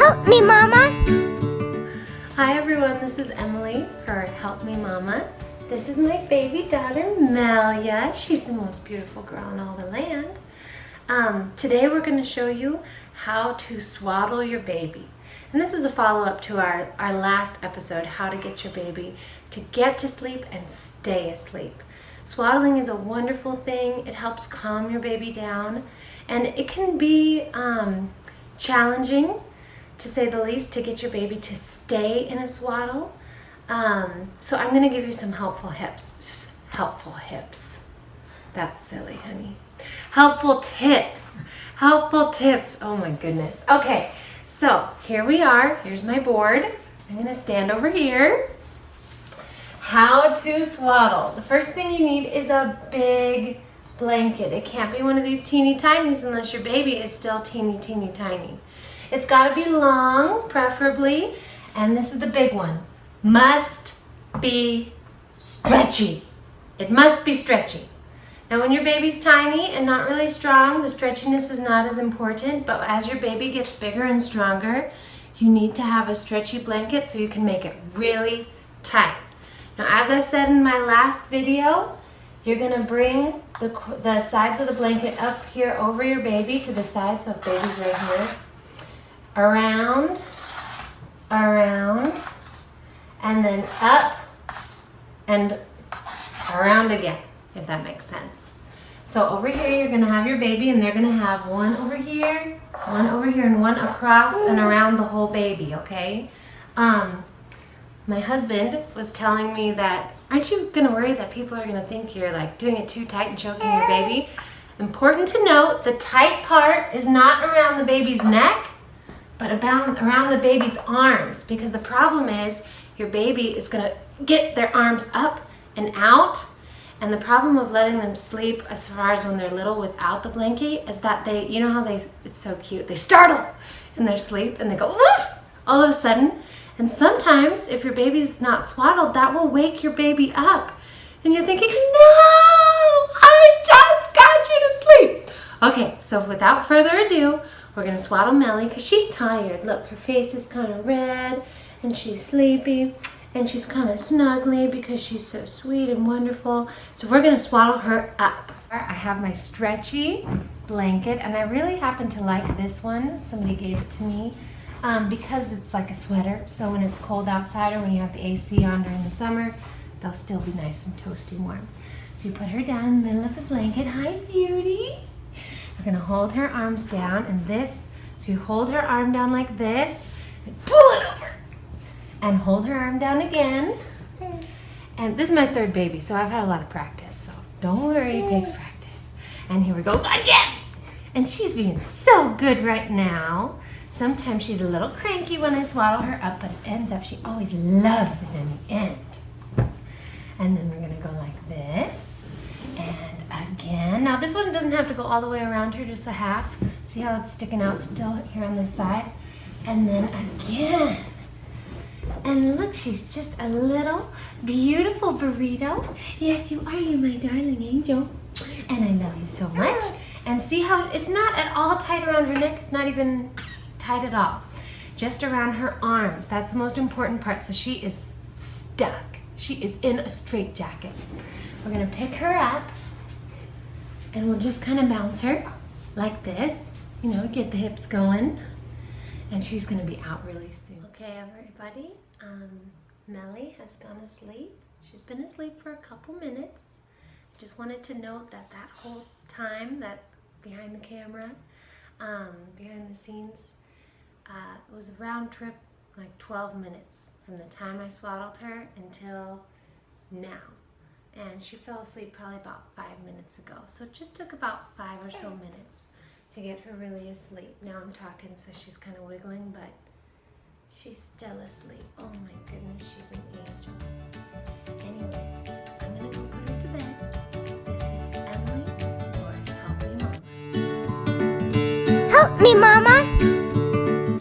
Help me, Mama. Hi everyone, this is Emily for Help Me Mama. This is my baby daughter, Melia. She's the most beautiful girl in all the land. Today we're going to show you how to swaddle your baby. And this is a follow-up to our last episode, how to get your baby to get to sleep and stay asleep. Swaddling is a wonderful thing. It helps calm your baby down. And it can be challenging, to say the least, to get your baby to stay in a swaddle. So I'm going to give you some helpful hips. Helpful hips. That's silly, honey. Helpful tips. Helpful tips. Oh my goodness. Okay, so here we are. Here's my board. I'm going to stand over here. How to swaddle. The first thing you need is a big blanket. It can't be one of these teeny tinies unless your baby is still teeny tiny. It's got to be long, preferably, and this is the big one. Must be stretchy. It must be stretchy. Now when your baby's tiny and not really strong, the stretchiness is not as important, but as your baby gets bigger and stronger, you need to have a stretchy blanket so you can make it really tight. Now as I said in my last video, you're going to bring the sides of the blanket up here over your baby to the side, so if baby's right here. Around, and then up and around again, if that makes sense. So over here you're going to have your baby, and they're going to have one over here, and one across and around the whole baby, okay? My husband was telling me that, aren't you going to worry that people are going to think you're like doing it too tight and choking your baby? Important to note, the tight part is not around the baby's neck, but around the baby's arms, because the problem is your baby is going to get their arms up and out, and the problem of letting them sleep as far as when they're little without the blanket is that they, you know how it's so cute, they startle in their sleep and they go woof all of a sudden, and sometimes if your baby's not swaddled, that will wake your baby up and you're thinking, no, I just got you to sleep. Okay, so without further ado, we're going to swaddle Melly because she's tired. Look, her face is kind of red and she's sleepy and she's kind of snuggly because she's so sweet and wonderful. So we're going to swaddle her up. I have my stretchy blanket, and I really happen to like this one. Somebody gave it to me because it's like a sweater. So when it's cold outside or when you have the AC on during the summer, they'll still be nice and toasty warm. So you put her down in the middle of the blanket. Hi, beauty. We're going to hold her arms down, and so you hold her arm down like this, and pull it over, and hold her arm down again. And this is my third baby, so I've had a lot of practice, so don't worry, it takes practice. And here we go again. And she's being so good right now. Sometimes she's a little cranky when I swaddle her up, but it ends up, she always loves it in the end. And then we're going to go like this. And again. Now this one doesn't have to go all the way around her, just a half. See how it's sticking out still here on this side? And then again. And look, she's just a little beautiful burrito. Yes, you are, you my darling angel. And I love you so much. And see how it's not at all tight around her neck. It's not even tight at all. Just around her arms. That's the most important part. So she is stuck. She is in a straitjacket. We're going to pick her up, and we'll just kind of bounce her like this. You know, get the hips going. And she's going to be out really soon. Okay, everybody. Melly has gone asleep. She's been asleep for a couple minutes. I just wanted to note that whole time, that behind the camera, behind the scenes, it was a round trip, like 12 minutes from the time I swaddled her until now. And she fell asleep probably about 5 minutes ago. So it just took about 5 or so minutes to get her really asleep. Now I'm talking, so she's kind of wiggling, but she's still asleep. Oh my goodness, she's an angel. Anyways, I'm going to go put her to bed. This is Emily for Help Me Mama. Help me, Mama.